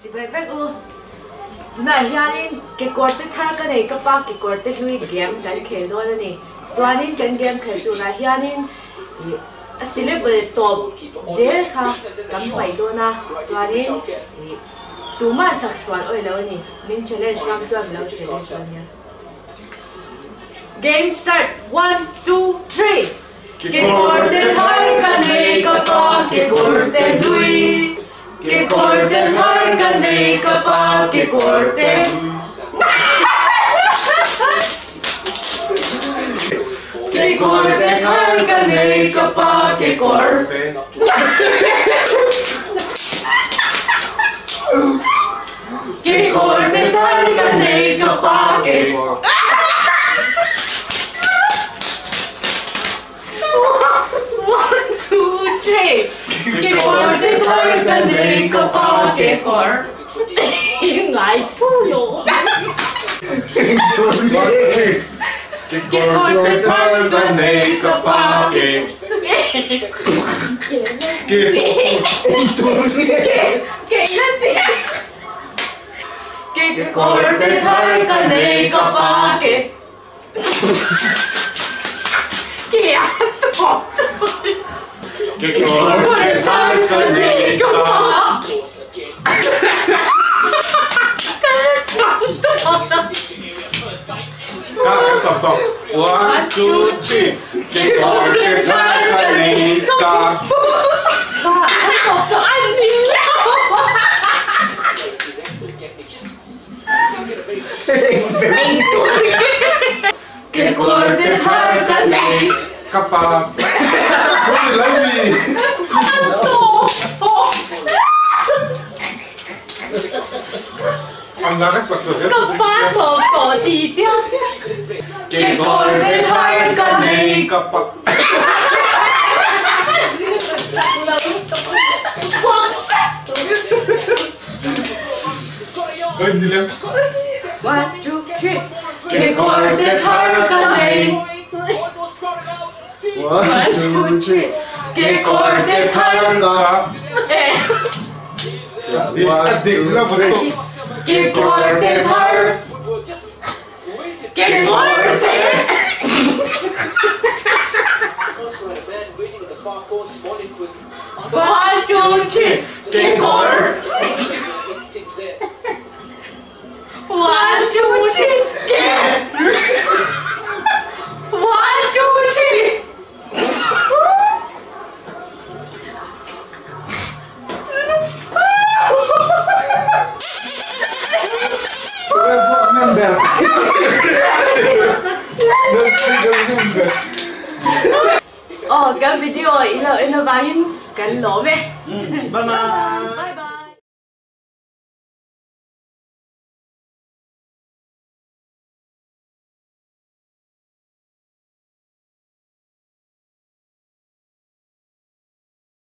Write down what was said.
Chỉ phải phép Nuih hian Kekawrte Thar ka nei ka pa Kekawrte hlui game kan khel do ani chuanin kan game khel tu la hianin a syllable top zel kha kam pai do na chuanin tu man sak swal oi lo ani min challenge kam chuan lo challenge ania game start 1 2 3 Kekawrte Thar ka nei ka pa Kekawrte hlui Kekawrte Thar ka nei ka pa Kekawrte Kekawrte Thar ka nei ka pa Kekawrte Kekawrte Thar ka nei ka pa Kekawrte 1 2 3 Kekawrte Thar ka nei ka pa Kekawrte ngại thu lỗ Kekawrte Thar ka nei ka pa Kekawrte Thar ka nei ka pa Kekawrte Thar ka nei ka pa Stop. 1 2 3 Kekawrte Thar ka nei ka Kekawrte Thar ka nei ka pa Kekawrte Thar ka nei ka pa One, two, three. Kekawrte Thar ka nei. 1 2 3 Kekawrte Thar ka Kekawrte Thar Kekawrte 1 2 3 Kekawrte 1 2 3 1 2 3 cái video ina bayin kan lo me. Bye bye.